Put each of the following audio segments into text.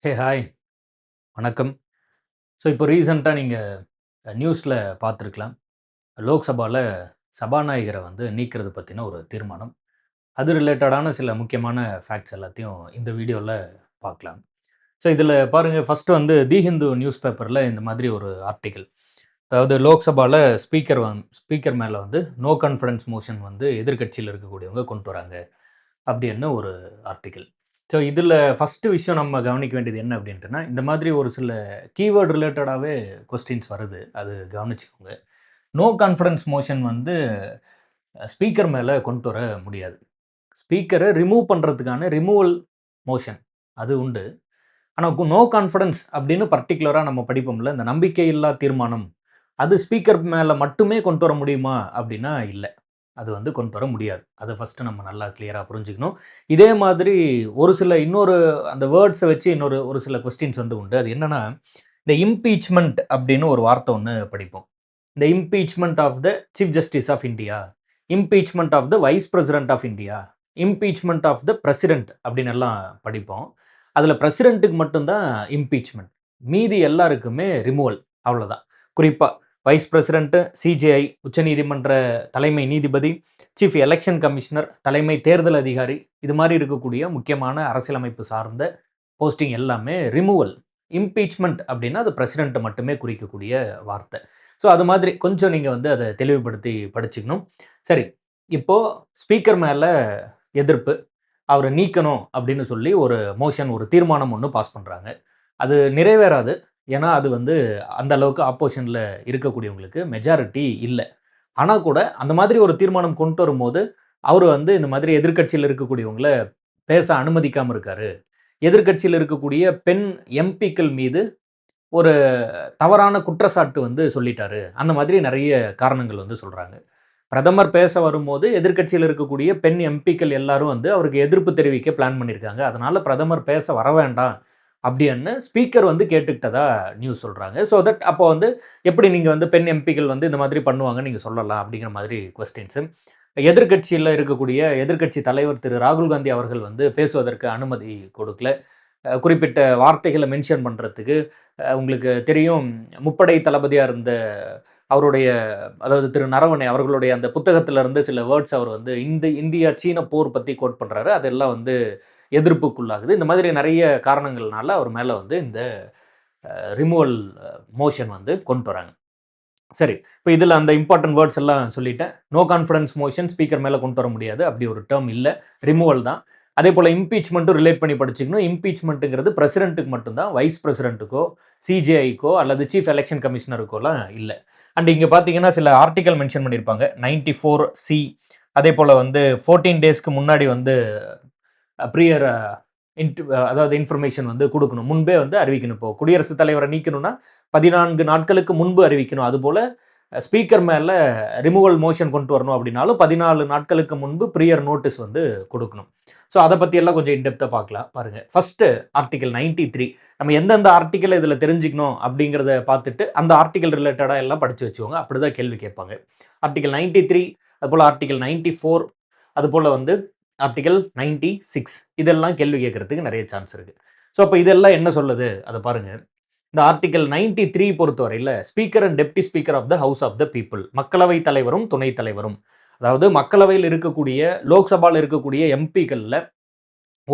Hi வணக்கம். So இப்போ ரீசெண்டாக நீங்கள் நியூஸில் பார்த்துருக்கலாம். லோக்சபால சபாநாயகரை வந்து நீக்கிறது பற்றின ஒரு தீர்மானம். அது ரிலேட்டடான சில முக்கியமான ஃபேக்ட்ஸ் எல்லாத்தையும் இந்த வீடியோவில் பார்க்கலாம். ஸோ இதில் பாருங்கள், ஃபஸ்ட்டு வந்து தி ஹிந்து நியூஸ் பேப்பரில் இந்த மாதிரி ஒரு ஆர்டிக்கிள். அதாவது லோக்சபால ஸ்பீக்கர் மேலே வந்து நோ கான்ஃபிடன்ஸ் மோஷன் வந்து எதிர்க்கட்சியில் இருக்கக்கூடியவங்க கொண்டு வராங்க அப்படின்னு ஒரு ஆர்டிக்கிள். ஸோ இதில் ஃபஸ்ட்டு விஷயம் நம்ம கவனிக்க வேண்டியது என்ன அப்படின்ட்டுனா, இந்த மாதிரி ஒரு சில கீவேர்ட் ரிலேட்டடாகவே கொஸ்டின்ஸ் வருது. அது கவனிச்சுக்கோங்க. நோ கான்ஃபிடன்ஸ் மோஷன் வந்து ஸ்பீக்கர் மேலே கொண்டு வர முடியாது. ஸ்பீக்கரை ரிமூவ் பண்ணுறதுக்கான ரிமூவல் மோஷன் அது உண்டு. ஆனால் நோ கான்ஃபிடன்ஸ் அப்படின்னு பர்ட்டிகுலராக நம்ம படிப்போம்ல, இந்த நம்பிக்கையில்லா தீர்மானம், அது ஸ்பீக்கர் மேலே மட்டுமே கொண்டு வர முடியுமா அப்படின்னா இல்லை. அது வந்து கொண்டு வர முடியாது. அதை ஃபஸ்ட்டு நம்ம நல்லா கிளியராக புரிஞ்சுக்கணும். இதே மாதிரி ஒரு சில இன்னொரு அந்த வேர்ட்ஸை வச்சு ஒரு சில கொஸ்டின்ஸ் வந்து உண்டு. அது என்னன்னா, இந்த இம்பீச்மெண்ட் அப்படின்னு ஒரு வார்த்தை ஒன்று படிப்போம். இந்த impeachment of the chief justice of India, impeachment of the vice president of India, impeachment of the president அப்படின்னு எல்லாம் படிப்போம். அதில் பிரசிடென்ட்டுக்கு மட்டும்தான் இம்பீச்மெண்ட். மீதி எல்லாருக்குமே ரிமூவல். அவ்வளோதான். குறிப்பாக வைஸ் பிரசிடென்ட்டு, சிஜேஐ உச்சநீதிமன்ற தலைமை நீதிபதி, சீஃப் எலெக்ஷன் கமிஷனர், தலைமை தேர்தல் அதிகாரி, இது மாதிரி இருக்கக்கூடிய முக்கியமான அரசியலமைப்பு சார்ந்த போஸ்டிங் எல்லாமே ரிமூவல். இம்பீச்மெண்ட் அப்படின்னா அது பிரசிடென்ட்டை மட்டுமே குறிக்கக்கூடிய வார்த்தை. ஸோ அது மாதிரி கொஞ்சம் நீங்கள் வந்து அதை தெளிவுபடுத்தி படிச்சுக்கணும். சரி, இப்போது ஸ்பீக்கர் மேலே எதிர்ப்பு, அவரை நீக்கணும் அப்படின்னு சொல்லி ஒரு மோஷன், ஒரு தீர்மானம் ஒன்று பாஸ் பண்ணுறாங்க. அது நிறைவேறாது. ஏன்னா, அது வந்து அந்த அளவுக்கு ஆப்போசிஷன்ல இருக்கக்கூடியவங்களுக்கு மெஜாரிட்டி இல்ல. ஆனா கூட அந்த மாதிரி ஒரு தீர்மானம் கொண்டு வரும்போது, அவரு வந்து இந்த மாதிரி எதிர்க்கட்சியில இருக்கக்கூடியவங்கள பேச அனுமதிக்காம இருக்காரு. எதிர்க்கட்சியில இருக்கக்கூடிய பெண் எம்பிக்கள் மீது ஒரு தவறான குற்றச்சாட்டு வந்து சொல்லிட்டாரு. அந்த மாதிரி நெறைய காரணங்கள் வந்து சொல்றாங்க. பிரதமர் பேச வரும்போது, எதிர்க்கட்சியில இருக்கக்கூடிய பெண் எம்பிக்கள் எல்லாரும் வந்து அவருக்கு எதிர்ப்பு தெரிவிக்க பிளான் பண்ணியிருக்காங்க. அதனால பிரதமர் பேச வர வேண்டாம் அப்படின்னு ஸ்பீக்கர் வந்து கேட்டுக்கிட்டதா நியூஸ் சொல்றாங்க. ஸோ தட் அப்போ வந்து எப்படி நீங்க வந்து பெண் எம்பிக்கள் வந்து இந்த மாதிரி பண்ணுவாங்கன்னு நீங்க சொல்லலாம் அப்படிங்கிற மாதிரி கொஸ்டின்ஸு. எதிர்க்கட்சியில இருக்கக்கூடிய எதிர்க்கட்சி தலைவர் திரு ராகுல் காந்தி அவர்கள் வந்து பேசுவதற்கு அனுமதி கொடுக்கல. குறிப்பிட்ட வார்த்தைகள மென்ஷன் பண்றதுக்கு உங்களுக்கு தெரியும், முப்படை தளபதியா இருந்த அவருடைய, அதாவது திரு நரவணே அவர்களுடைய அந்த புத்தகத்தில இருந்து சில வேர்ட்ஸ் அவர் வந்து இந்தியா சீன போர் பத்தி கோட் பண்றாரு. அதெல்லாம் வந்து எதிர்ப்புக்குள்ளாகுது. இந்த மாதிரி நெறைய காரணங்கள்னால அவர் மேல வந்து இந்த ரிமூவல் மோஷன் வந்து கொண்டு வராங்க. சரி, இப்ப இதுல அந்த இம்பார்ட்டன்ட் வேர்ட்ஸ் எல்லாம் சொல்லிட்டேன். நோ கான்ஃபிடன்ஸ் மோஷன் ஸ்பீக்கர் மேல கொண்டு வர முடியாது. அப்படி ஒரு டெர்ம் இல்ல. ரிமூவல் தான். அதேபோல இம்பீச்மென்ட்டும் ரிலேட் பண்ணி படிச்சுக்கணும். இம்பீச்மென்ட்ங்கிறது பிரசிடென்ட்க்கு மட்டும் தான். வைஸ் பிரசிடென்ட்க்கோ, சிஜேஐக்கோ அல்லது சீஃப் எலெக்ஷன் கமிஷனருக்கோலாம் இல்ல. அண்ட் இங்க பார்த்தீங்கன்னா சில ஆர்டிகிள் மென்ஷன் பண்ணியிருப்பாங்க. 94 அதேபோல வந்து 14 டேஸ்க்கு முன்னாடி வந்து ப்ரியர் அதாவது இன்ஃபர்மேஷன் வந்து குடுக்கணும். முன்பே வந்து அறிவிக்கணும். இப்போ குடியரசுத் தலைவர நீக்கணும்னா 14 நாட்களுக்கு முன்பு அறிவிக்கணும். அதுபோல ஸ்பீக்கர் மேல ரிமூவல் மோஷன் கொண்டு வரணும் அப்படின்னாலும் 14 நாட்களுக்கு முன்பு ப்ரியர் நோட்டீஸ் வந்து குடுக்கணும். ஸோ அத பத்தி எல்லாம் கொஞ்சம் இன் டெப்த்தா பார்க்கலாம். பாருங்க. ஃபர்ஸ்ட் ஆர்டிகிள் 93 நம்ம எந்தெந்த ஆர்டிகிள் இதுல தெரிஞ்சுக்கணும் அப்படிங்கிறத பார்த்துட்டு, அந்த ஆர்டிகிள் ரிலேட்டடா எல்லாம் படிச்சு வச்சுக்கோங்க. அப்படிதான் கேள்வி கேட்பாங்க. ஆர்டிகிள் 93, அதுபோல ஆர்டிகிள் 94, அதுபோல வந்து ஆர்டிகிள் 96 இதெல்லாம் கேள்வி கேட்கறதுக்கு நெறைய சான்ஸ் இருக்கு. ஸோ அப்ப இதெல்லாம் என்ன சொல்லுது? அத பாருங்க. இந்த ஆர்டிகிள் 93 பொறுத்தவரையில speaker and deputy speaker of the house of the people, மக்களவை தலைவரும் துணைத் தலைவரும், அதாவது மக்களவையில் இருக்கக்கூடிய, லோக்சபால இருக்கக்கூடிய எம்பிக்கள்ல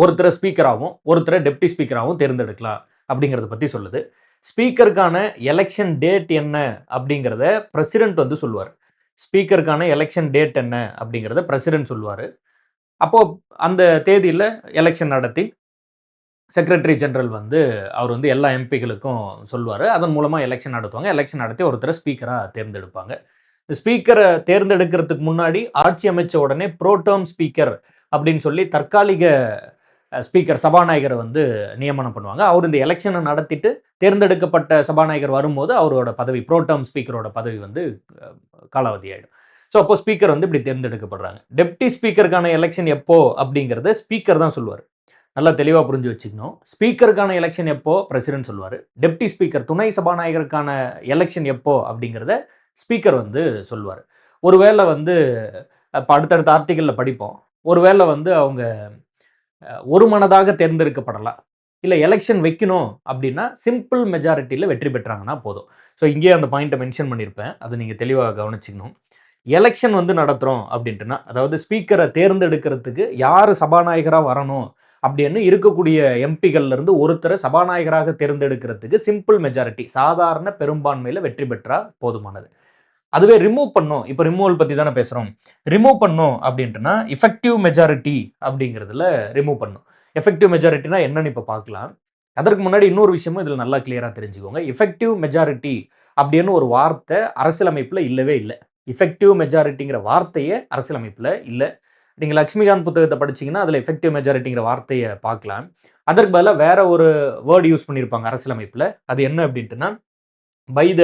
ஒருத்தர ஸ்பீக்கராவும் ஒருத்தர டெப்டி ஸ்பீக்கராவும் தேர்ந்தெடுக்கலாம் அப்படிங்கிறத பத்தி சொல்லுது. ஸ்பீக்கருக்கான எலெக்ஷன் டேட் என்ன அப்படிங்கிறத பிரசிடென்ட் வந்து சொல்லுவார். ஸ்பீக்கருக்கான எலெக்ஷன் டேட் என்ன அப்படிங்கிறத பிரசிடென்ட் சொல்லுவாரு. அப்போ அந்த தேதியில எலெக்ஷன் நடத்தி செக்ரட்டரி ஜெனரல் வந்து அவர் வந்து எல்லா எம்பிக்களுக்கும் சொல்லுவாரு. அதன் மூலமா எலெக்ஷன் நடத்துவாங்க. எலெக்ஷன் நடத்தி ஒருத்தர ஸ்பீக்கரா தேர்ந்தெடுப்பாங்க. இந்த ஸ்பீக்கர தேர்ந்தெடுக்கிறதுக்கு முன்னாடி ஆட்சி அமைச்ச உடனே புரோடெர்ம் ஸ்பீக்கர் அப்படின்னு சொல்லி தற்காலிக ஸ்பீக்கர் சபாநாயகர வந்து நியமனம் பண்ணுவாங்க. அவர் இந்த எலெக்ஷன நடத்திட்டு தேர்ந்தெடுக்கப்பட்ட சபாநாயகர் வரும்போது அவரோட பதவி, புரோடெர்ம் ஸ்பீக்கரோட பதவி வந்து காலாவதி ஆயிடும். ஸோ அப்போ ஸ்பீக்கர் வந்து இப்படி தேர்ந்தெடுக்கப்படுறாங்க. டெப்டி ஸ்பீக்கருக்கான எலெக்ஷன் எப்போ அப்படிங்கிறத ஸ்பீக்கர் தான் சொல்லுவார். நல்லா தெளிவா புரிஞ்சு வச்சுக்கணும். ஸ்பீக்கருக்கான எலெக்ஷன் எப்போ பிரசிடென்ட் சொல்லுவாரு. டெப்டி ஸ்பீக்கர் துணை சபாநாயகருக்கான எலெக்ஷன் எப்போ அப்படிங்கிறத ஸ்பீக்கர் வந்து சொல்லுவாரு. ஒருவேளை வந்து இப்ப அடுத்தடுத்த ஆர்டிகிள்ல படிப்போம். ஒருவேளை வந்து அவங்க ஒருமனதாக தேர்ந்தெடுக்கப்படலாம். இல்லை எலெக்ஷன் வைக்கணும் அப்படின்னா சிம்பிள் மெஜாரிட்டியில் வெற்றி பெற்றாங்கன்னா போதும். ஸோ இங்கேயே அந்த பாயிண்ட்டை மென்ஷன் பண்ணியிருப்பேன், அது நீங்கள் தெளிவாக கவனிச்சிக்கணும். எலெக்ஷன் வந்து நடத்துகிறோம் அப்படின்ட்டுனா, அதாவது ஸ்பீக்கரை தேர்ந்தெடுக்கிறதுக்கு யார் சபாநாயகராக வரணும் அப்படின்னு இருக்கக்கூடிய எம்பிகள்லேருந்து ஒருத்தரை சபாநாயகராக தேர்ந்தெடுக்கிறதுக்கு சிம்பிள் மெஜாரிட்டி சாதாரண பெரும்பான்மையில் வெற்றி பெற்றால் போதுமானது. அதுவே ரிமூவ் பண்ணும், இப்போ ரிமூவல் பற்றி தானே பேசுகிறோம். ரிமூவ் பண்ணும் அப்படின்ட்டுனா எஃபெக்டிவ் மெஜாரிட்டி அப்படிங்கிறதுல ரிமூவ் பண்ணும். எஃபெக்டிவ் மெஜாரிட்டினா என்னன்னு இப்போ பார்க்கலாம். அதற்கு முன்னாடி இன்னொரு விஷயமும் இதில் நல்லா கிளியராக தெரிஞ்சுக்கோங்க. எஃபெக்டிவ் மெஜாரிட்டி அப்படின்னு ஒரு வார்த்தை அரசியலமைப்பில் இல்லவே இல்லை. எஃபெக்டிவ் மெஜாரிட்டிங்கிற வார்த்தையே அரசியலமைப்பில் இல்லை. நீங்கள் லக்ஷ்மிகாந்த் புத்தகத்தை படிச்சீங்கன்னா அதில் எஃபெக்டிவ் மெஜாரிட்டிங்கிற வார்த்தையை பார்க்கலாம். அதற்கு பதிலாக வேற ஒரு வேர்டு யூஸ் பண்ணியிருப்பாங்க அரசியலமைப்பில். அது என்ன அப்படின்ட்டுனா பை த,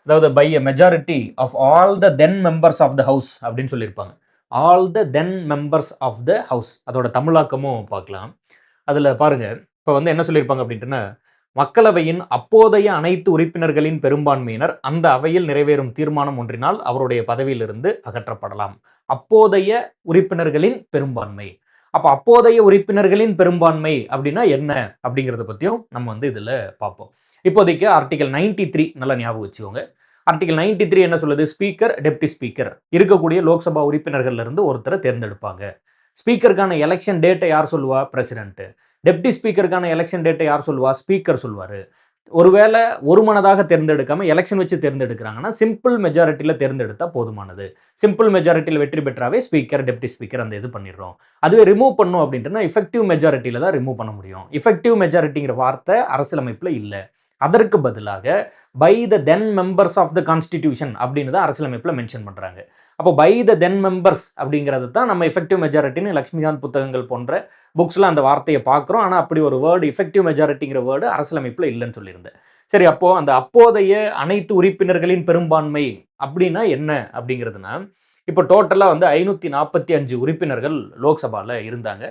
அதாவது by a majority of all the then members of the house அப்படின்னு சொல்லியிருப்பாங்க. All the then members of the house, அதோட தமிழாக்கமும் பார்க்கலாம். அதில் பாருங்க, இப்போ வந்து என்ன சொல்லியிருப்பாங்க அப்படின்ட்டுனா, மக்களவையின் அப்போதைய அனைத்து உறுப்பினர்களின் பெரும்பான்மையினர் அந்த அவையில் நிறைவேறும் தீர்மானம் ஒன்றினால் அவருடைய பதவியிலிருந்து அகற்றப்படலாம். அப்போதைய உறுப்பினர்களின் பெரும்பான்மை. அப்போ அப்போதைய உறுப்பினர்களின் பெரும்பான்மை அப்படின்னா என்ன அப்படிங்கிறத பற்றியும் நம்ம வந்து இதில் பார்ப்போம். இப்போதைக்கு ஆர்டிகல் 93 நல்லா ஞாபகம் வச்சுக்கோங்க. ஆர்டிகல் 93 என்ன சொல்லுது? ஸ்பீக்கர், டெப்டி ஸ்பீக்கர் இருக்கக்கூடிய லோக்சபா உறுப்பினர்கள்ல இருந்து ஒருத்தரை தேர்ந்தெடுப்பாங்க. ஸ்பீக்கருக்கான எலெக்ஷன் டேட்டை யார் சொல்லுவா? பிரசிடென்ட். டெப்டி ஸ்பீக்கருக்கான எலெக்ஷன் டேட்டை யார் சொல்லுவா? ஸ்பீக்கர் சொல்வாரு. ஒருவேளை ஒரு மனதாக தேர்ந்தெடுக்காம எலெக்ஷன் வச்சு தேர்ந்தெடுக்கிறாங்கன்னா சிம்பிள் மெஜாரிட்டியில் தேர்ந்தெடுத்தா போதுமானது. சிம்பிள் மெஜாரிட்டியில் வெற்றி பெற்றாவே ஸ்பீக்கர், டெப்டி ஸ்பீக்கர் அந்த இது பண்ணிடுறோம். அதுவே ரிமூவ் பண்ணும் அப்படின்ட்டுனா எஃபெக்டிவ் மெஜாரிட்டியில் தான் ரிமூவ் பண்ண முடியும். எஃபெக்டிவ் மெஜாரிட்டிங்கிற வார்த்தை அரசியலமைப்பில் இல்லை. அதற்கு பதிலாக by the then members of the constitution அப்படின்னு தான் அரசியலமைப்பில் மென்ஷன் பண்ணுறாங்க. அப்போ பை த தென் மெம்பர்ஸ் அப்படிங்கிறது தான் நம்ம எஃபெக்டிவ் மெஜாரிட்டின்னு லக்ஷ்மிகாந்த் புத்தகங்கள் போன்ற புக்ஸில் அந்த வார்த்தையை பார்க்குறோம். ஆனால் அப்படி ஒரு வேர்டு எஃபெக்டிவ் மெஜாரிட்டிங்கிற வேர்டு அரசியலமைப்பில் இல்லைன்னு சொல்லியிருந்தேன். சரி, அப்போது அந்த அப்போதைய அனைத்து உறுப்பினர்களின் பெரும்பான்மை அப்படின்னா என்ன அப்படிங்கிறதுனா, இப்போ டோட்டலாக வந்து 545 உறுப்பினர்கள் லோக்சபாவில் இருந்தாங்க.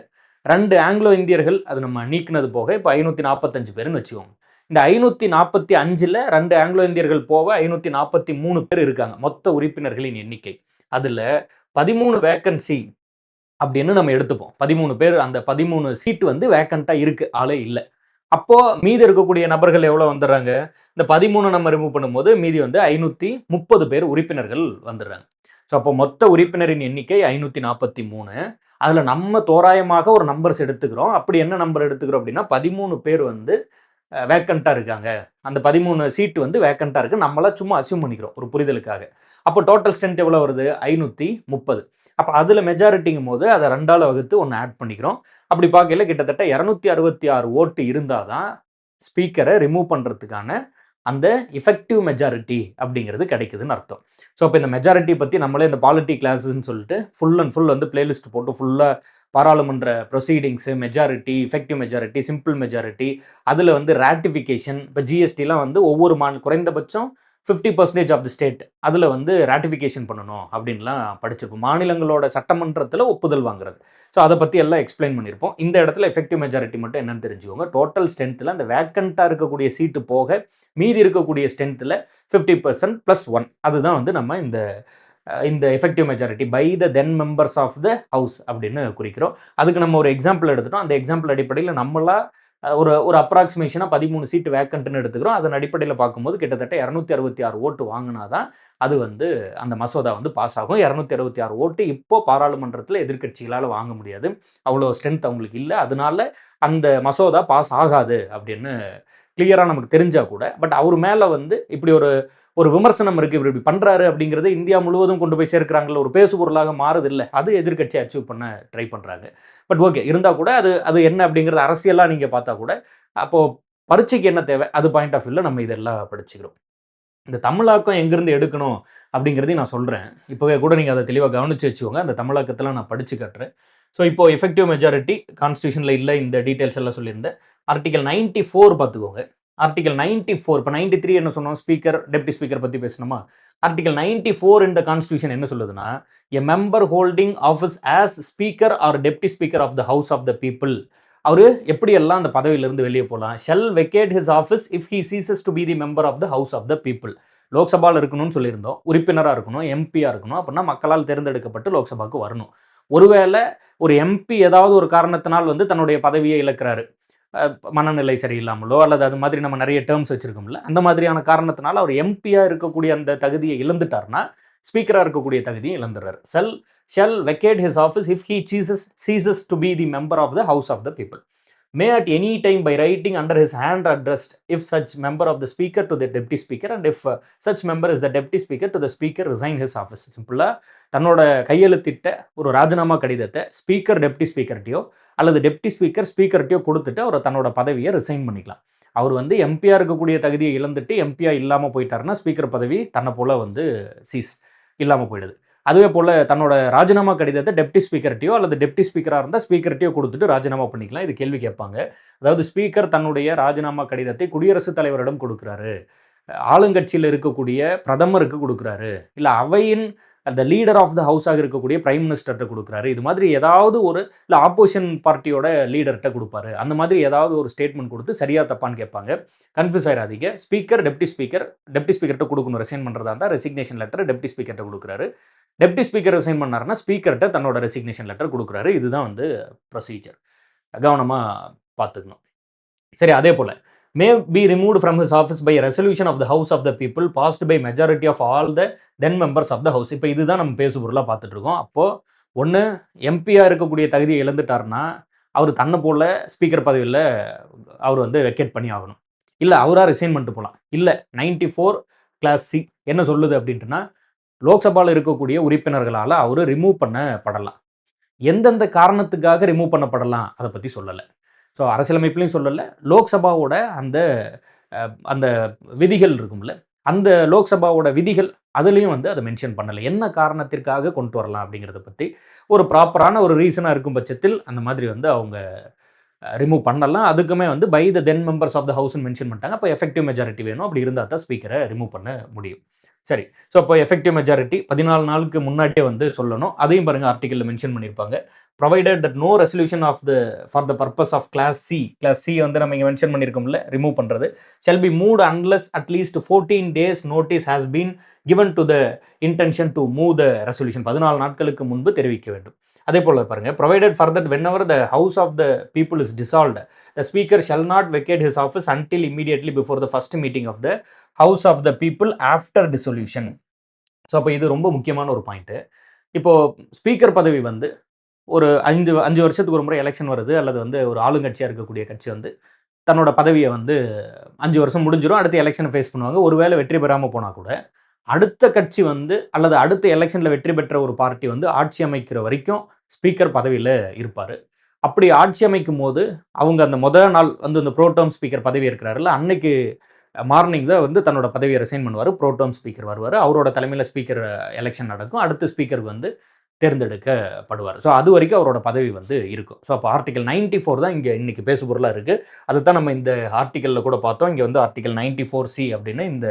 2 ஆங்கிலோ இந்தியர்கள் அது நம்ம நீக்கினது போக இப்போ 545 பேருன்னு வச்சுக்கோங்க. இந்த 545ல் 2 ஆங்கிலோ இந்தியர்கள் போக 543 பேர் இருக்காங்க மொத்த உறுப்பினர்களின் எண்ணிக்கை. அதில் 13 வேக்கன்சி அப்படின்னு நம்ம எடுத்துப்போம். 13 பேர், அந்த 13 சீட்டு வந்து வேக்கண்ட்டாக இருக்குது, ஆளே இல்லை. அப்போது மீதி இருக்கக்கூடிய நபர்கள் எவ்வளோ வந்துடுறாங்க? இந்த 13 நம்ம ரிமூவ் பண்ணும்போது மீதி வந்து 530 பேர் உறுப்பினர்கள் வந்துடுறாங்க. ஸோ அப்போ மொத்த உறுப்பினரின் எண்ணிக்கை 543. அதில் நம்ம தோராயமாக ஒரு நம்பர்ஸ் எடுத்துக்கிறோம். அப்படி என்ன நம்பர் எடுத்துக்கிறோம் அப்படின்னா 13 பேர் வந்து வேக்கண்ட்டாக இருக்காங்க. அந்த 13 சீட்டு வந்து வேக்கண்ட்டாக இருக்குது. நம்மளாம் சும்மா அசியூம் பண்ணிக்கிறோம் ஒரு புரிதலுக்காக. அப்போ டோட்டல் ஸ்ட்ரென்த் எவ்வளோ வருது? 530. அப்போ அதில் மெஜாரிட்டிங்கும் போது அதை 2ஆல் வகுத்து ஒன்று ஆட் பண்ணிக்கிறோம். அப்படி பார்க்கல கிட்டத்தட்ட 266 ஓட்டு இருந்தால் தான் ஸ்பீக்கரை ரிமூவ் பண்ணுறதுக்கான அந்த எஃபெக்டிவ் மெஜாரிட்டி அப்படிங்கிறது கிடைக்குதுன்னு அர்த்தம். ஸோ இப்போ இந்த மெஜாரிட்டி பற்றி நம்மளே இந்த பாலிட்டி கிளாஸஸ்ன்னு சொல்லிட்டு ஃபுல் அண்ட் ஃபுல் வந்து பிளேலிஸ்ட் போட்டு ஃபுல்லாக பாராளுமன்ற proceedings, majority, effective majority, simple majority, அதில் வந்து ராட்டிஃபிகேஷன், இப்போ ஜிஎஸ்டிலாம் வந்து ஒவ்வொரு குறைந்தபட்சம் 50% ஆஃப் தி ஸ்டேட் அதில் வந்து ராட்டிஃபிகேஷன் பண்ணணும் அப்படின்லாம் படிச்சிருப்போம். மாநிலங்களோட சட்டமன்றத்தில் ஒப்புதல் வாங்குறது. ஸோ அதை பற்றி எல்லாம் எக்ஸ்பிளைன் பண்ணியிருப்போம். இந்த இடத்துல எஃபெக்டிவ் மெஜாரிட்டி மட்டும் என்னன்னு தெரிஞ்சுக்கோங்க. டோட்டல் ஸ்ட்ரென்த்தில் அந்த வேக்கண்ட்டாக இருக்கக்கூடிய சீட்டு போக மீதி இருக்கக்கூடிய ஸ்ட்ரென்த்தில் 50% + 1 அதுதான் வந்து நம்ம இந்த effective majority by the then members of the house அப்படின்னு குறிக்கிறோம். அதுக்கு நம்ம ஒரு எக்ஸாம்பிள் எடுத்துட்டோம். அந்த எக்ஸாம்பிள் அடிப்படையில் நம்மளா ஒரு அப்ராக்சிமேஷனாக 13 சீட்டு வேக்கண்ட்டுன்னு எடுத்துக்கிறோம். அதன் அடிப்படையில் பார்க்கும்போது கிட்டத்தட்ட 266 ஓட்டு வாங்கினா தான் அது வந்து அந்த மசோதா வந்து பாஸ் ஆகும். 266 ஓட்டு இப்போ பாராளுமன்றத்தில் எதிர்க்கட்சிகளால் வாங்க முடியாது. அவ்வளோ ஸ்ட்ரென்த் அவங்களுக்கு இல்லை. அதனால அந்த மசோதா பாஸ் ஆகாது அப்படின்னு கிளியராக நமக்கு தெரிஞ்சால் கூட, பட் அவர் மேலே வந்து இப்படி ஒரு விமர்சனம் இருக்குது, இப்படி பண்ணுறாரு அப்படிங்கிறது இந்தியா முழுவதும் கொண்டு போய் சேர்க்கிறாங்கல்ல, ஒரு பேசுபொருளாக மாறுது இல்லை, அது எதிர்க்கட்சி அச்சீவ் பண்ண ட்ரை பண்ணுறாங்க. பட் ஓகே, இருந்தால் கூட அது என்ன அப்படிங்கிறது அரசியலாக நீங்கள் பார்த்தா கூட, அப்போது பரீட்சைக்கு என்ன தேவை அது பாயிண்ட் ஆஃப் வியூவில் நம்ம இதெல்லாம் படிச்சுக்கிறோம். இந்த தமிழாக்கம் எங்கேருந்து எடுக்கணும் அப்படிங்கிறதையும் நான் சொல்கிறேன். இப்போவே கூட நீங்கள் அதை தெளிவாக கவனித்து வச்சுக்கோங்க. அந்த தமிழாக்கத்தில் நான் படித்து கட்டுறேன். ஸோ இப்போது எஃபெக்டிவ் மெஜாரிட்டி கான்ஸ்டியூஷனில் இல்லை, இந்த டீட்டெயில்ஸ் எல்லாம் சொல்லியிருந்தேன். ஆர்டிகல் 94 பார்த்துக்கோங்க. ஆர்டிகல் 94, இப்போ 93 என்ன சொன்னோம்? ஸ்பீக்கர், டெப்டி ஸ்பீக்கர் பற்றி பேசணுமா? ஆர்டிகல் 94 இந்த கான்ஸ்டியூஷன் என்ன சொல்லுதுன்னா, a member holding office as speaker or deputy speaker of the house of the people, அவர் எப்படியெல்லாம் அந்த பதவியிலிருந்து வெளியே போகலாம். Shall vacate his office if he ceases to be the member of the house of the people. லோக்சபாவில் இருக்கணும்னு சொல்லியிருந்தோம், உறுப்பினராக இருக்கணும், எம்பியாக இருக்கணும், அப்படின்னா மக்களால் தேர்ந்தெடுக்கப்பட்டு லோக்சபாவுக்கு வரணும். ஒருவேளை ஒரு எம்பி ஏதாவது ஒரு காரணத்தினால் வந்து தன்னுடைய பதவியை இழக்கிறாரு, மனநிலை சரியில்லாமலோ அல்லது அது மாதிரி நம்ம நிறைய டேர்ம்ஸ் வச்சிருக்கோம்ல, அந்த மாதிரியான காரணத்தினால அவர் எம்பியா இருக்கக்கூடிய அந்த தகுதியை இழந்துட்டார்னா, ஸ்பீக்கரா இருக்கக்கூடிய தகுதியை இழந்துடுறாரு. Shall vacate his office if he ceases to be the member of the House of the People. May at any time by writing under his hand addressed if such member of the speaker to the deputy speaker and if such member is the deputy speaker to the speaker resign his office. சிம்பிளா தன்னோட கையெழுத்திட்ட ஒரு ராஜினாமா கடிதத்தை speaker deputy ஸ்பீக்கர்கிட்டயோ அல்லது deputy speaker ஸ்பீக்கர்கிட்டயோ கொடுத்துட்டு அவர் தன்னோட பதவியை ரிசைன் பண்ணிக்கலாம். அவர் வந்து எம்பியா இருக்கக்கூடிய தகுதியை இழந்துட்டு எம்பியா இல்லாமல் போயிட்டாருன்னா ஸ்பீக்கர் பதவி தன்னை போல வந்து இல்லாமல் போயிடுது. அதுவே போல் தன்னோட ராஜினாமா கடிதத்தை டெப்டி ஸ்பீக்கர்கிட்டயோ அல்லது டெப்டி ஸ்பீக்கராக இருந்தால் ஸ்பீக்கர்கிட்டயோ கொடுத்துட்டு ராஜினாமா பண்ணிக்கலாம். இது கேள்வி கேட்பாங்க. அதாவது ஸ்பீக்கர் தன்னுடைய ராஜினாமா கடிதத்தை குடியரசுத் தலைவரிடம் கொடுக்குறாரு, ஆளுங்கட்சியில் இருக்கக்கூடிய பிரதமருக்கு கொடுக்குறாரு, இல்லை அவையின் அந்த லீடர் ஆஃப் த ஹவுஸாக இருக்கக்கூடிய பிரைம் மினிஸ்டர்கிட்ட கொடுக்குறாரு, இது மாதிரி ஏதாவது ஒரு இல்லை ஆப்போசிஷன் பார்ட்டியோட லீடர்கிட்ட கொடுப்பாரு, அந்த மாதிரி ஏதாவது ஒரு ஸ்டேட்மெண்ட் கொடுத்து சரியா தப்பான்னு கேட்பாங்க. கன்ஃபியூஸ் ஆயிடாதீங்க. ஸ்பீக்கர் டெப்டி ஸ்பீக்கர்கிட்ட கொடுக்கணும். ரெசைன் பண்ணுறதா இருந்தால் ரெசிக்னேஷன் லெட்டர் டெப்டி ஸ்பீக்கர்கிட்ட கொடுக்குறாரு. டெப்டி ஸ்பீக்கர் ரிசைன் பண்ணாருன்னா ஸ்பீக்கர்கிட்ட தன்னோட ரெசிக்னேஷன் லெட்டர் கொடுக்குறாரு. இதுதான் வந்து ப்ரொசீஜர். கவனமாக பார்த்துக்கணும். சரி, அதே போல் may be removed from his office by a resolution of the House of the People passed by majority of all the then members of the House. இப்போ இதுதான் நம்ம பேசு பொருளாக பார்த்துட்டு இருக்கோம். அப்போது ஒன்று எம்பியாக இருக்கக்கூடிய தகுதியை இழந்துட்டார்னா அவர் தன்னை போல ஸ்பீக்கர் பதவியில் அவர் வந்து வெக்கேட் பண்ணி ஆகணும். இல்லை அவராக ரிசைன் பண்ணிட்டு போகலாம். இல்லை 94 கிளாஸ் சி என்ன சொல்லுது அப்படின்ட்டுனா லோக்சபாவில் இருக்கக்கூடிய உறுப்பினர்களால் அவர் ரிமூவ் பண்ணப்படலாம். எந்தெந்த காரணத்துக்காக ரிமூவ் பண்ணப்படலாம் அதை பற்றி சொல்லலை. ஸோ அரசியலமைப்புலையும் சொல்லலை, லோக்சபாவோட அந்த அந்த விதிகள் இருக்கும்ல, அந்த லோக்சபாவோட விதிகள் அதுலேயும் வந்து அதை மென்ஷன் பண்ணலை. என்ன காரணத்திற்காக கொண்டு வரலாம் அப்படிங்கிறத பற்றி ஒரு ப்ராப்பரான ஒரு ரீசனாக இருக்கும் பட்சத்தில் அந்த மாதிரி வந்து அவங்க ரிமூவ் பண்ணலாம். அதுக்குமே வந்து by the then members of the ஹவுஸ்ன்னு மென்ஷன் பண்ணிட்டாங்க. அப்போ எஃபெக்டிவ் மெஜாரிட்டி வேணும். அப்படி இருந்தால் தான் ஸ்பீக்கரை ரிமூவ் பண்ண முடியும். சரி, ஸோ அப்போ எஃபெக்டிவ் மெஜாரிட்டி 14 நாளுக்கு முன்னாடியே வந்து சொல்லணும். அதையும் பாருங்கள் ஆர்டிக்கலில் மென்ஷன் பண்ணியிருப்பாங்க. Provided that no resolution for the purpose of clause C வந்து நம்ம இங்கே மென்ஷன் பண்ணியிருக்கோம்ல, ரிமூவ் பண்ணுறது shall be moved unless at least 14 days notice has been given to the intention to move the resolution. 14 நாட்களுக்கு முன்பு தெரிவிக்க வேண்டும். அதே போல் பாருங்கள், provided for that whenever the house of the people is dissolved the speaker shall not vacate his office until immediately before the first meeting of the house of the people after dissolution. So அப்போ இது ரொம்ப முக்கியமான ஒரு point. இப்போது speaker பதவி வந்து ஒரு 5 வருஷத்துக்கு ஒரு முறை எலெக்ஷன் வருது, அல்லது வந்து ஒரு ஆளுங்கட்சியாக இருக்கக்கூடிய கட்சி வந்து தன்னோட பதவியை வந்து 5 வருஷம் முடிஞ்சிடும், அடுத்த எலெக்ஷனை ஃபேஸ் பண்ணுவாங்க. ஒருவேளை வெற்றி பெறாமல் போனால் கூட அடுத்த கட்சி வந்து அல்லது அடுத்த எலெக்ஷனில் வெற்றி பெற்ற ஒரு பார்ட்டி வந்து ஆட்சி அமைக்கிற வரைக்கும் ஸ்பீக்கர் பதவியில் இருப்பார். அப்படி ஆட்சி அமைக்கும் போது அவங்க அந்த முதல் நாள் வந்து இந்த ப்ரோடேர்ம் ஸ்பீக்கர் பதவி இருக்கிறாருல்ல, அன்னைக்கு மார்னிங் தான் வந்து தன்னோட பதவியை ரிசைன் பண்ணுவார். ப்ரோடேர்ம் ஸ்பீக்கர் வருவார். அவரோட தலைமையில் ஸ்பீக்கர் எலெக்ஷன் நடக்கும். அடுத்த ஸ்பீக்கருக்கு வந்து தேர்ந்தெடுக்கப்படுவார். ஸோ அது வரைக்கும் அவரோட பதவி வந்து இருக்கும். ஸோ அப்போ ஆர்டிகல் 94 தான் இங்கே இன்றைக்கி பேசு பொருளாக இருக்குது. அதுதான் நம்ம இந்த ஆர்டிக்கலில் கூட பார்த்தோம். இங்கே வந்து ஆர்டிகல் 94C அப்படின்னு இந்த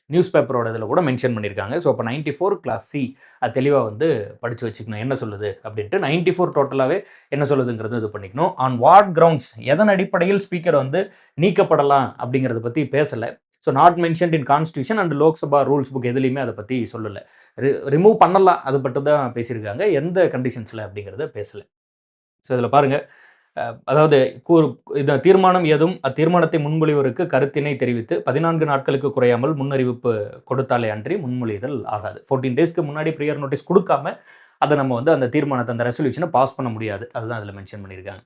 நியூஸ் பேப்பரோட இதில் கூட மென்ஷன் பண்ணியிருக்காங்க. ஸோ அப்போ 94 கிளாஸ் சி அது தெளிவாக வந்து படித்து வச்சுக்கணும் என்ன சொல்லுது அப்படின்ட்டு. 94 டோட்டலாகவே என்ன சொல்லுதுங்கிறது இது பண்ணிக்கணும். ஆன் வாட் கிரவுண்ட்ஸ், எதன் அடிப்படையில் ஸ்பீக்கர் வந்து நீக்கப்படலாம் அப்படிங்கிறத பற்றி பேசலை. So not mentioned in constitution and Lok Sabha rules book எதுலையுமே அதை பற்றி சொல்லலை. ரிமூவ் பண்ணலாம் அது மட்டும் தான் பேசியிருக்காங்க. எந்த கண்டிஷன்ஸில் அப்படிங்கிறத பேசலை. ஸோ இதில் பாருங்கள், அதாவது இந்த தீர்மானம் ஏதும் அத்தீர்மானத்தை முன்மொழிவருக்கு கருத்தினை தெரிவித்து 14 நாட்களுக்கு குறையாமல் முன்னறிவிப்பு கொடுத்தாலே அன்றி முன்மொழிதல் ஆகாது. 14 டேஸ்க்கு முன்னாடி ப்ரியர் நோட்டீஸ் கொடுக்காம அதை நம்ம வந்து அந்த தீர்மானத்தை அந்த ரெசல்யூஷனை பாஸ் பண்ண முடியாது. அதுதான் அதில் மென்ஷன் பண்ணியிருக்காங்க.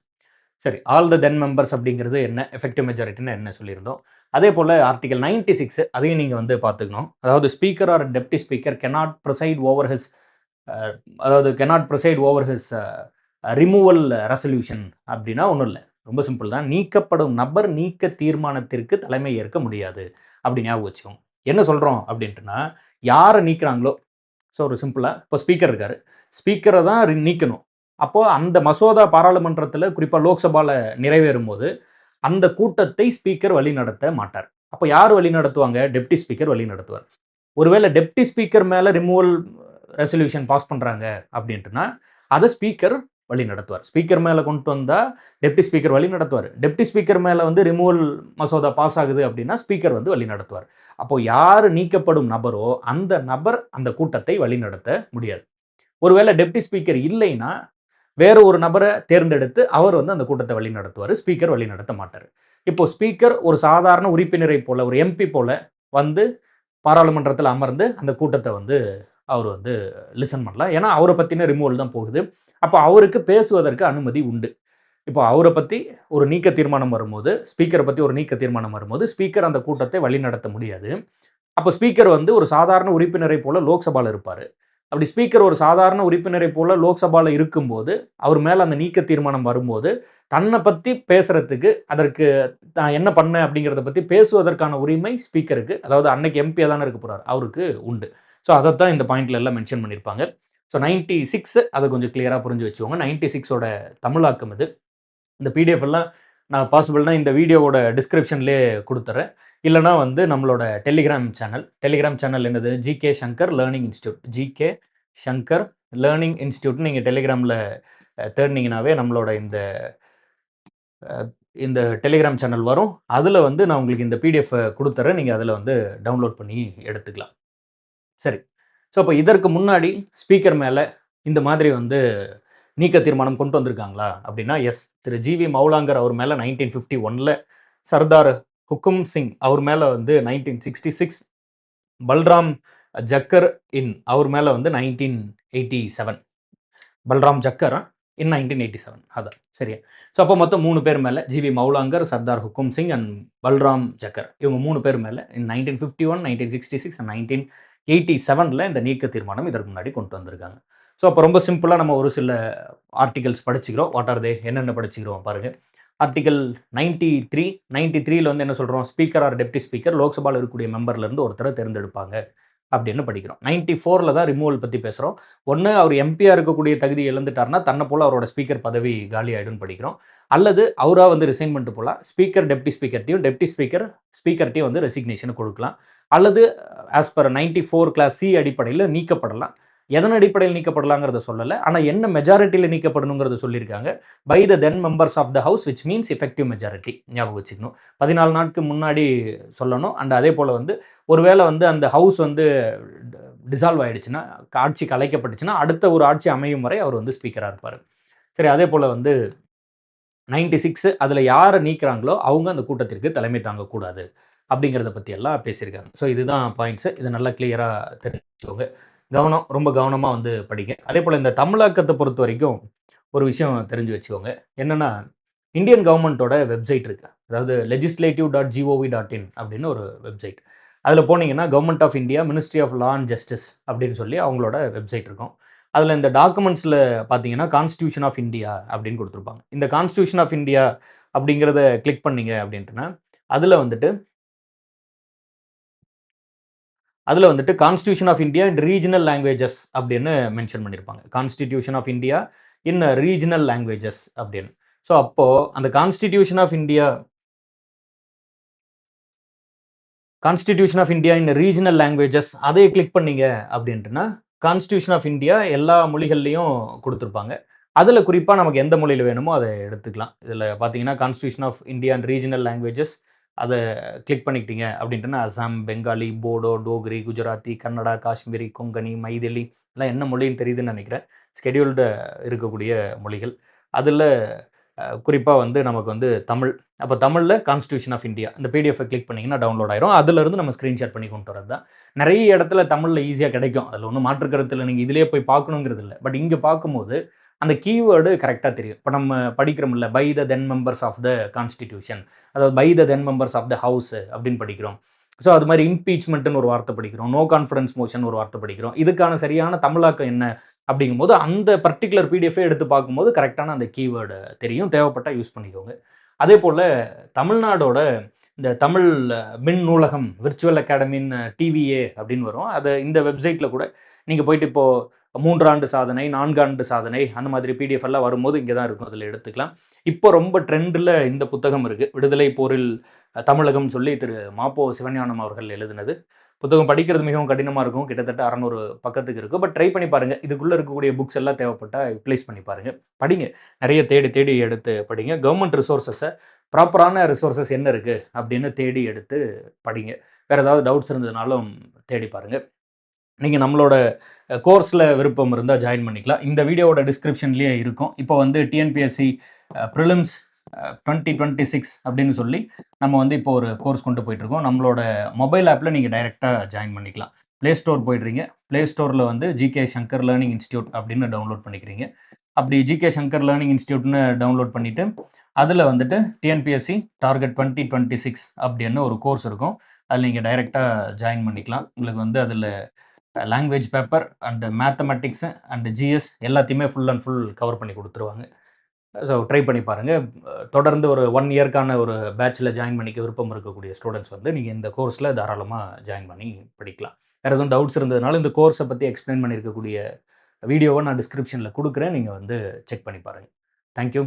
சரி, ஆல் த தென் மெம்பர்ஸ் அப்படிங்கிறது என்ன, எஃபெக்டிவ் மெஜாரிட்டின்னு என்ன சொல்லியிருந்தோம். அதே போல் ஆர்டிகல் 96 அதையும் நீங்கள் வந்து பார்த்துக்கணும். அதாவது speaker or deputy speaker cannot preside over his removal resolution அப்படின்னா ஒன்றும் இல்லை, ரொம்ப சிம்பிள் தான். நீக்கப்படும் நபர் நீக்க தீர்மானத்திற்கு தலைமை ஏற்க முடியாது அப்படி ஞாபகம் வச்சுக்கோங்க. என்ன சொல்கிறோம் அப்படின்ட்டுனா, யாரை நீக்கிறாங்களோ, ஸோ ஒரு சிம்பிளாக இப்போ ஸ்பீக்கர் இருக்கார், ஸ்பீக்கரை தான் நீக்கணும். அப்போது அந்த மசோதா பாராளுமன்றத்தில் குறிப்பாக லோக்சபாவில் நிறைவேறும் போது அந்த கூட்டத்தை ஸ்பீக்கர் வழி நடத்த மாட்டார். அப்போ யார் வழி நடத்துவாங்க? டெப்டி ஸ்பீக்கர் வழி நடத்துவார். ஒருவேளை டெப்டி ஸ்பீக்கர் மேலே ரிமூவல் ரெசல்யூஷன் பாஸ் பண்ணுறாங்க அப்படின்ட்டுனா அதை ஸ்பீக்கர் வழி நடத்துவார். ஸ்பீக்கர் மேலே கொண்டு வந்தால் டெப்டி ஸ்பீக்கர் வழி நடத்துவார். டெப்டி ஸ்பீக்கர் மேலே வந்து ரிமூவல் மசோதா பாஸ் ஆகுது அப்படின்னா ஸ்பீக்கர் வந்து வழி நடத்துவார். அப்போது யார் நீக்கப்படும் நபரோ அந்த நபர் அந்த கூட்டத்தை வழி நடத்த முடியாது. ஒருவேளை டெப்டி ஸ்பீக்கர் இல்லைன்னா வேற ஒரு நபரை தேர்ந்தெடுத்து அவர் வந்து அந்த கூட்டத்தை வழி நடத்துவார், ஸ்பீக்கர் வழி நடத்த மாட்டார். இப்போ ஸ்பீக்கர் ஒரு சாதாரண உறுப்பினரை போல, ஒரு எம்பி போல வந்து பாராளுமன்றத்தில் அமர்ந்து அந்த கூட்டத்தை வந்து அவர் வந்து லிசன் பண்ணலாம். ஏன்னா அவரை பற்றின ரிமூவல் தான் போகுது. அப்போ அவருக்கு பேசுவதற்கு அனுமதி உண்டு. இப்போ அவரை பற்றி ஒரு நீக்க தீர்மானம் வரும்போது, ஸ்பீக்கரை பற்றி ஒரு நீக்க தீர்மானம் வரும்போது, ஸ்பீக்கர் அந்த கூட்டத்தை வழிநடத்த முடியாது. அப்போ ஸ்பீக்கர் வந்து ஒரு சாதாரண உறுப்பினரை போல லோக்சபால இருப்பாரு. அப்படி ஸ்பீக்கர் ஒரு சாதாரண உறுப்பினரை போல லோக்சபால இருக்கும்போது, அவர் மேல அந்த நீக்க தீர்மானம் வரும்போது, தன்னை பத்தி பேசுறதுக்கு, அதற்கு தான் என்ன பண்ணேன் அப்படிங்கிறத பத்தி பேசுவதற்கான உரிமை ஸ்பீக்கருக்கு, அதாவது அன்னைக்கு எம்பியா தானே இருக்க போறாரு, அவருக்கு உண்டு. ஸோ அதத்தான் இந்த பாயிண்ட்ல எல்லாம் மென்ஷன் பண்ணியிருப்பாங்க. ஸோ 96 அதை கொஞ்சம் கிளியரா புரிஞ்சு வச்சுக்கோங்க. 96ஓட தமிழாக்கம் இது. இந்த பிடிஎஃப் எல்லாம் நான் பாசிபிள்னா இந்த வீடியோவோட டிஸ்கிரிப்ஷன்லேயே கொடுத்துறேன். இல்லைனா வந்து நம்மளோட டெலிகிராம் சேனல் என்னது? GK Shankar learning institute. GK Shankar learning இன்ஸ்டியூட்னு நீங்கள் டெலிகிராமில் தேடினீங்கனாவே நம்மளோட இந்த இந்த டெலிகிராம் சேனல் வரும். அதில் வந்து நான் உங்களுக்கு இந்த பிடிஎஃப் கொடுத்துறேன். நீங்கள் அதில் வந்து டவுன்லோட் பண்ணி எடுத்துக்கலாம். சரி. ஸோ அப்போ இதற்கு முன்னாடி ஸ்பீக்கர் மேலே இந்த மாதிரி வந்து நீக்க தீர்மானம் கொண்டு வந்திருக்காங்களா அப்படின்னா எஸ். திரு ஜிவி மௌலாங்கர் அவர் மேலே 1951ல், சர்தார் ஹுக்கும் சிங் அவர் மேலே வந்து 1966, பல்ராம் ஜக்கர் அவர் மேலே வந்து 1987. பல்ராம் ஜக்கர் இன் 1987 அதான் சரியா. ஸோ அப்போ மொத்தம் 3 பேர் மேலே, GV Mavalankar, Sardar Hukum Singh and Balram Jakkar, இவங்க 3 பேர் மேலே இன் 1951, 1966 அண்ட் 1987 இந்த நீக்க தீர்மானம் இதற்கு முன்னாடி கொண்டு வந்திருக்காங்க. ஸோ அப்போ ரொம்ப சிம்பிளாக நம்ம ஒரு சில ஆர்டிகல்ஸ் படிச்சுக்கிறோம். வாட் ஆர் தே, என்னென்ன படிச்சுக்கிறோம் பாருங்கள். ஆர்டிகல் 93ல வந்து என்ன சொல்கிறோம்? ஸ்பீக்கர் ஆர் டெப்டி ஸ்பீக்கர் லோக்சபாவில் இருக்கக்கூடிய மெம்பர்லேருந்து ஒருத்தரை தேர்ந்தெடுப்பாங்க அப்படின்னு படிக்கிறோம். 94ல் தான் ரிமூவல் பற்றி பேசுகிறோம். ஒன்று அவர் எம்பியாக இருக்கக்கூடிய தகுதி இழந்துட்டார்னா தன்னை போல் அவரோட ஸ்பீக்கர் பதவி காலி ஆகிடும்னு படிக்கிறோம். அல்லது அவராக வந்து ரிசைன் பண்ணிட்டு போகலாம். ஸ்பீக்கர் டெப்டி ஸ்பீக்கர்ட்டையும், டெப்டி ஸ்பீக்கர் ஸ்பீக்கர்ட்டையும் வந்து ரெசிக்னேஷன் கொடுக்கலாம். அல்லது ஆஸ் பர் 94 கிளாஸ் சி அடிப்படையில் நீக்கப்படலாம். எதன் அடிப்படையில் நீக்கப்படலாங்கிறத சொல்லலை, ஆனால் என்ன மெஜாரிட்டியில் நீக்கப்படணுங்கிறத சொல்லியிருக்காங்க. By the then members of the house which means effective majority. ஞாபகம் வச்சுக்கணும். 14 நாளுக்கு முன்னாடி சொல்லணும். அண்ட் அதே போல் வந்து ஒருவேளை வந்து அந்த ஹவுஸ் வந்து டிசால்வ் ஆகிடுச்சுன்னா, ஆட்சி கலைக்கப்பட்டுச்சுன்னா அடுத்த ஒரு ஆட்சி அமையும் வரை அவர் வந்து ஸ்பீக்கராக இருப்பார். சரி, அதே போல் வந்து 96 அதில் யாரை நீக்கிறாங்களோ அவங்க அந்த கூட்டத்திற்கு தலைமை தாங்கக்கூடாது அப்படிங்கிறத பற்றி எல்லாம் பேசியிருக்காங்க. ஸோ இதுதான் பாயிண்ட்ஸு. இது நல்லா கிளியராக தெரிஞ்சுக்கோங்க. ரொம்ப கவனமாக வந்து படிங்க. அதே போல் இந்த தமிழாக்கத்தை பொறுத்த வரைக்கும் ஒரு விஷயம் தெரிஞ்சு வச்சுக்கோங்க. என்னென்னா, இந்தியன் கவர்மெண்ட்டோட வெப்சைட் இருக்குது. அதாவது legislative.gov.in அப்படின்னு ஒரு வெப்சைட். அதில் போனீங்கன்னா government of India, ministry of law and justice அப்படின்னு சொல்லி அவங்களோட வெப்சைட் இருக்கும். அதில் இந்த டாக்குமெண்ட்ஸில் பார்த்தீங்கன்னா கான்ஸ்டியூஷன் ஆஃப் இந்தியா அப்படின்னு கொடுத்துருப்பாங்க. இந்த கான்ஸ்டியூஷன் ஆஃப் இந்தியா அப்படிங்கிறத கிளிக் பண்ணீங்க அப்படின்ட்டுனா அதில் வந்துட்டு constitution of India in regional languages அப்படின்னு மென்ஷன் பண்ணியிருப்பாங்க. Constitution of India in regional languages அப்படின்னு. ஸோ அப்போது அந்த constitution of India in regional languages அதை கிளிக் பண்ணீங்க அப்படின்ட்டுனா கான்ஸ்டியூஷன் ஆஃப் இந்தியா எல்லா மொழிகள்லையும் கொடுத்துருப்பாங்க. அதில் குறிப்பாக நமக்கு எந்த மொழியில் வேணுமோ அதை எடுத்துக்கலாம். இதில் பார்த்தீங்கன்னா constitution of India and regional languages அதை கிளிக் பண்ணிக்கிட்டீங்க அப்படின்ட்டுனா அசாம், பெங்காலி, போடோ, டோக்ரி, குஜராத்தி, கன்னடா, காஷ்மீரி, கொங்கனி, மைதிலி எல்லாம் என்ன மொழின்னு தெரியுதுன்னு நினைக்கிறேன். ஸ்கெடியூல்டு இருக்கக்கூடிய மொழிகள். அதில் குறிப்பாக வந்து நமக்கு வந்து தமிழ். அப்போ தமிழில் கான்ஸ்டியூஷன் ஆஃப் இந்தியா இந்த பிடிஎஃபை கிளிக் பண்ணிங்கன்னா டவுன்லோட் ஆயிரும். அதிலிருந்து நம்ம ஸ்க்ரீன்ஷாட் பண்ணி கொண்டு வரது தான். நிறைய இடத்துல தமிழில் ஈஸியாக கிடைக்கும். அதில் ஒன்றும் மாற்றுக்கருத்தில் நீங்கள் இதிலே போய் பார்க்கணுங்கிறது இல்லை. பட் இங்கே பார்க்கும்போது அந்த கீவேர்டு கரெக்டாக தெரியும். இப்போ நம்ம படிக்கிறோம்ல, by the then members of the constitution, அதாவது by the then members of the house அப்படின்னு படிக்கிறோம். ஸோ அது மாதிரி இம்பீச்மெண்ட்னு ஒரு வார்த்தை படிக்கிறோம், நோ கான்ஃபிடன்ஸ் மோஷன் ஒரு வார்த்தை படிக்கிறோம். இதுக்கான சரியான தமிழாக்கம் என்ன அப்படிங்கும்போது அந்த பர்டிகுலர் பிடிஎஃபை எடுத்து பார்க்கும்போது கரெக்டான அந்த கீவேர்டு தெரியும். தேவைப்பட்டால் யூஸ் பண்ணிக்கோங்க. அதே போல் தமிழ்நாடோட இந்த தமிழ் மின் நூலகம் விர்ச்சுவல் அகாடமின்னு டிவிஏ அப்படின்னு வரும். அதை இந்த வெப்சைட்டில் கூட நீங்கள் போயிட்டு இப்போது 3 ஆண்டு சாதனை, 4 ஆண்டு சாதனை அந்த மாதிரி பிடிஎஃப் எல்லாம் வரும்போது இங்கே தான் இருக்கும். அதில் எடுத்துக்கலாம். இப்போ ரொம்ப ட்ரெண்டில் இந்த புத்தகம் இருக்குது. விடுதலை போரில் தமிழகம் சொல்லி திரு மாப்போ சிவஞானம் அவர்கள் எழுதினது. புத்தகம் படிக்கிறது மிகவும் கடினமாக இருக்கும். கிட்டத்தட்ட 600 பக்கத்துக்கு இருக்கும். பட் ட்ரை பண்ணி பாருங்கள். இதுக்குள்ளே இருக்கக்கூடிய புக்ஸ் எல்லாம் தேவைப்பட்டால் யூட்டிலைஸ் பண்ணி பாருங்கள். படிங்க. நிறைய தேடி எடுத்து படிங்க. கவர்மெண்ட் ரிசோர்ஸஸை ப்ராப்பரான ரிசோர்ஸஸ் என்ன இருக்குது அப்படின்னு தேடி எடுத்து படிங்க. வேறு ஏதாவது டவுட்ஸ் இருந்ததுனாலும் தேடி பாருங்கள். நீங்கள் நம்மளோட கோர்ஸில் விருப்பம் இருந்தால் ஜாயின் பண்ணிக்கலாம். இந்த வீடியோவோட டிஸ்கிரிப்ஷன்லேயே இருக்கும். இப்போ வந்து டிஎன்பிஎஸ்சி ப்ரிலிம்ஸ் 2026 அப்படின்னு சொல்லி நம்ம வந்து இப்போ ஒரு கோர்ஸ் கொண்டு போயிட்டுருக்கோம். நம்மளோட மொபைல் ஆப்பில் நீங்கள் டைரெக்டாக ஜாயின் பண்ணிக்கலாம். Play store போய்ட்றீங்க. ப்ளே ஸ்டோரில் வந்து ஜிகே சங்கர் லேர்னிங் இன்ஸ்டியூட் அப்படின்னு டவுன்லோட் பண்ணிக்கிறீங்க. அப்படி ஜிகே சங்கர் லேர்னிங் இன்ஸ்டியூட்னு டவுன்லோட் பண்ணிவிட்டு அதில் வந்துட்டு டிஎன்பிஎஸ்சி டார்கெட் 2026 அப்படின்னு ஒரு கோர்ஸ் இருக்கும். அதில் நீங்கள் டைரெக்டாக ஜாயின் பண்ணிக்கலாம். உங்களுக்கு வந்து அதில் language paper and mathematics and GS எல்லாத்தையுமே ஃபுல் அண்ட் ஃபுல் கவர் பண்ணி கொடுத்துருவாங்க. ஸோ ட்ரை பண்ணி பாருங்கள். தொடர்ந்து ஒரு 1 இயர்க்கான ஒரு பேட்சில் ஜாயின் பண்ணிக்க விருப்பம் இருக்கக்கூடிய ஸ்டூடெண்ட்ஸ் வந்து நீங்கள் இந்த கோர்ஸில் தாராளமாக ஜாயின் பண்ணி படிக்கலாம். வேறு எதுவும் டவுட்ஸ் இருந்ததுனால இந்த கோர்ஸை பற்றி எக்ஸ்பிளைன் பண்ணியிருக்கக்கூடிய வீடியோவை நான் டிஸ்கிரிப்ஷனில் கொடுக்குறேன். நீங்கள் வந்து செக் பண்ணி பாருங்கள். தேங்க்யூ.